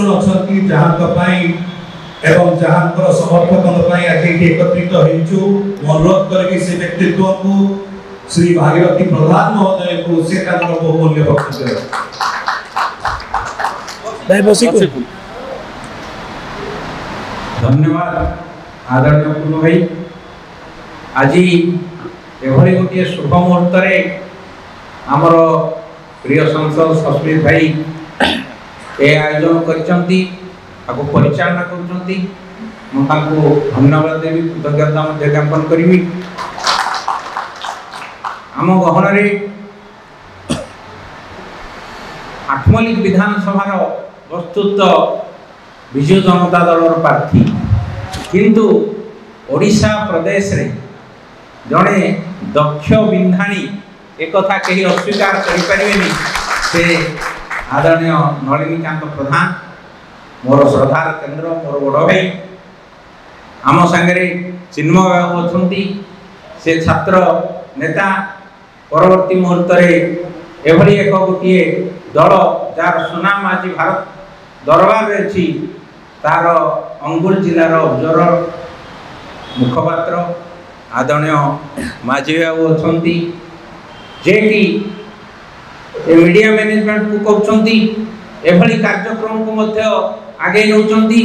जन अच्छा जहाँ एवं जहाँ समर्थक आज एकत्रित होइछु अनुरोध करके से व्यक्तित्व को श्री भागीरथी प्रधान महोदय को से बहुमूल्य वक्तव्य धन्यवाद आदरणीय पूर्ण भाई। आज एभली गोटे शुभ मुहूर्त आमर प्रिय सांसद सस्मित भाई ए आयोजन करचंती आको परिचालना करचंती मु ताको धन्यवाद देवी कृतज्ञता मध्ये ज्ञापन करिवि। आम गहन रे आठमल्लिक विधानसभा वस्तुत विजु जनता दल प्रार्थी किंतु ओडिशा प्रदेश रे जड़े दक्ष बिंधाणी एक कथा कहीं अस्वीकार करें से आदरणीय नलिनीकांत प्रधान मोर श्रद्धार केन्द्र मोर बड़ भाई आम सांगे चिन्मय बाबू अच्छा से छात्र नेता परवर्ती मुहूर्त एभली एक गोटे दल जार सुनाम आज भारत दरबार अच्छी तार अंगुल जिलार ऑब्जर्वर मुखपात्र आदरणीय माझी बाबू अच्छा जे कि मीडिया मैनेजमेंट को कहते कार्यक्रम को मध्य आगे नौकरी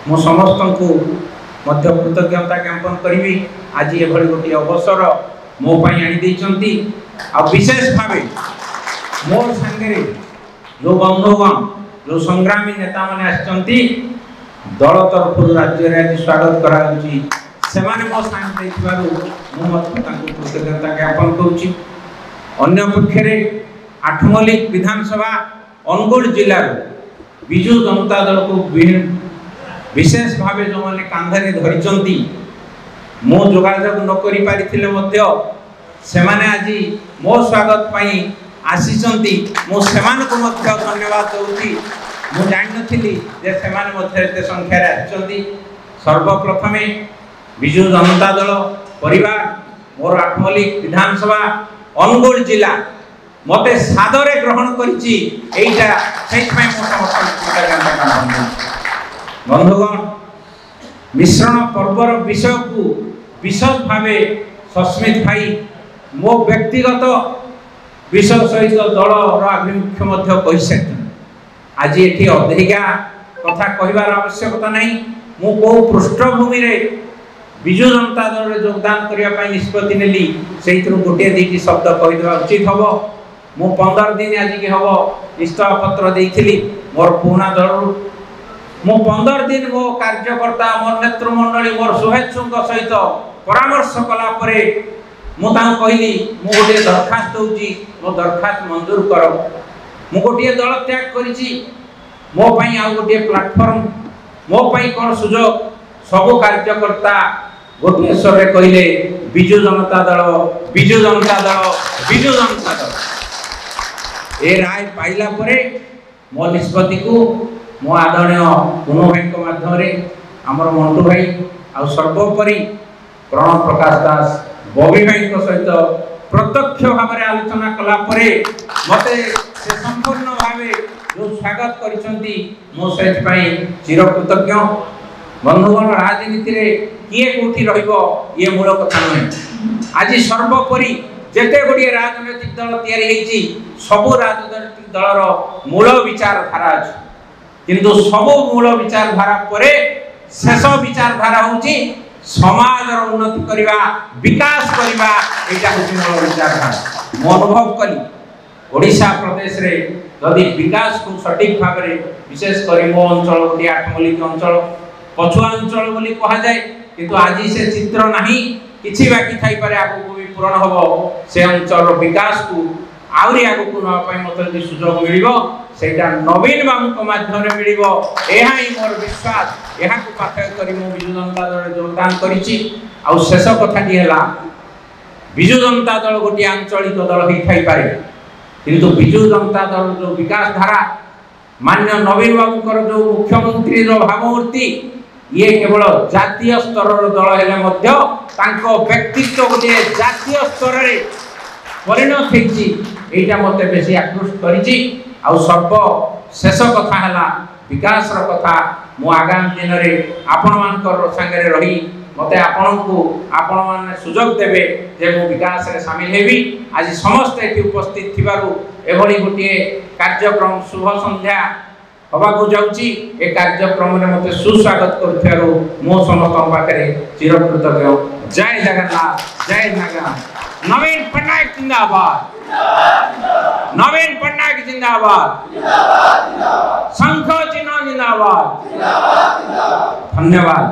मो समस्त को मध्य कृतज्ञता ज्ञापन करी आज ये गोटे अवसर मो आनी आ विशेष भाव मोर सांगे जो बंधुगण जो संग्रामी नेता मैंने आसचंती दल तरफ राज्य में आज स्वागत कराउची सेमाने मो सांगे कृतज्ञता ज्ञापन करुच्ची। अन्य पक्षरे आठमल्लिक विधानसभा अनुगुल जिलार विजु जनता दल को विशेष भाव जो मैंने कांधे धरी मो जोगाजोग न करि पारिथिले मध्य सेमाने आज मो स्वागत पाई आसीचंती मो सेमान को मध्य धन्यवाद दूची। मु जानि नथिली जे सेमान मध्य एते संख्या रे आछंती। सर्वप्रथमे विजु जनता दल परिवार मोर आठमल्लिक विधानसभा अनुगुल जिला मते सादरे ग्रहण करिछि एइटा सेइथाय मो समस्त बंधुगण मिश्रण पर्वर विषय को विशद भावे सस्मित भाई मो व्यक्तिगत विषय सहित दल आभिमुख्य मध्य कहि सकते आज ये अधिका कथा कहबार आवश्यकता नहीं। मु को पृष्ठभूमि रे विजु जनता दल रे योगदान करने निष्पत्ति नेली से गोटे दुईटी शब्द कहीदेवा उचित हम। मु 15 दिन आज की हम इस्तफा पत्र देइथिली मोर पुराना दल मु 15 दिन मो कार्यकर्ता मोर नेतृमंडली मोर शुभेच्छुक सहित परामर्श कला परे मु कहली मु गोटे दरखास्त दूची मो दरखास्त मंजूर कर। मु गोटे दल त्याग करिछि मो पई आ गोटे प्लेटफॉर्म मो पई कोन सुजोग सबो कार्यकर्ता गोटे स्वर रे कहले विजु जनता दल विजु जनता दल विजु जनता दल। ए राय पाइला परे मो निष्पत्ति को मो आदरणीय पुनो भाई माध्यम आमर मंटू भाई आ सर्वोपरि प्रणव प्रकाश दास बबी भाई सहित प्रत्यक्ष भाव में आलोचना कला परे मते से संपूर्ण भाव जो स्वागत करिसंती मो सेठ पई चिर कृतज्ञ। बंधुगण राजनीति रे किए कोठी रहइबो ये मूल कथा नहीं। आज सर्वोपरि जेते गुडी राजनीतिक दल तयारी हेची सबु राजनीतिक दलर मूल विचारधारा अछि किंतु सबु मूल विचारधारा परे शेष विचारधारा होची समाज उन्नति करवा विकास करवा एटा होची मूल विचारधारा। मो अनुभव कली ओडिशा प्रदेश रे यदि विकास को सटीक भाव में विशेष कर मो अंचल गोटे आठमल्लिक अंचल पछुआ अंचल बोली कहा जाए किंतु आज से चित्र नहीं किछि बाकी थाई पारे आगु को भी पूर्ण हबो से अंचल विकास को आउरी आगु को न पाई मते जे सुजोग मिलिबो सेटा नवीन बाबू को माध्यम रे मिलिबो एहा ही मोर विश्वास। एहा को पाथय करी मो विजु जनता दल योगदान करिछि। आ शेष कथाटी हैला विजु जनता दल गोटे आंचलिक दल ही थाई पारे किंतु विजु जनता दल जो विकास धारा मान्य नवीन बाबू कर जो मुख्यमंत्री रो भावमूर्ति ये केवल जातीय स्तर दल हेले मध्य तांको व्यक्तित्व गोटे जातीय स्तर रे परिणत हेछि एटा मते बेसी आकृष्ट करिछि। आ सर्व शेष कथा हैला विकास कथा मु आगामी दिन में आपण मान संगे रही मते आपण मैंने सुजोग देवे जे मु विकास रे शामिल हेबी। आज समस्त एठी उपस्थित थिबारु एभली गोटे कार्यक्रम शुभ संध्या हवाकू जाउची ए कार्यक्रम रे मते सुस्वागत करथियारु मो समस्त पाखरे चिरकृतज्ञ। जय जगन्नाथ जय जगन्नाथ। नवीन पटनायक जिंदाबाद नवीन पटनायक जिंदाबाद शंख चिन्ह जिंदाबाद। धन्यवाद।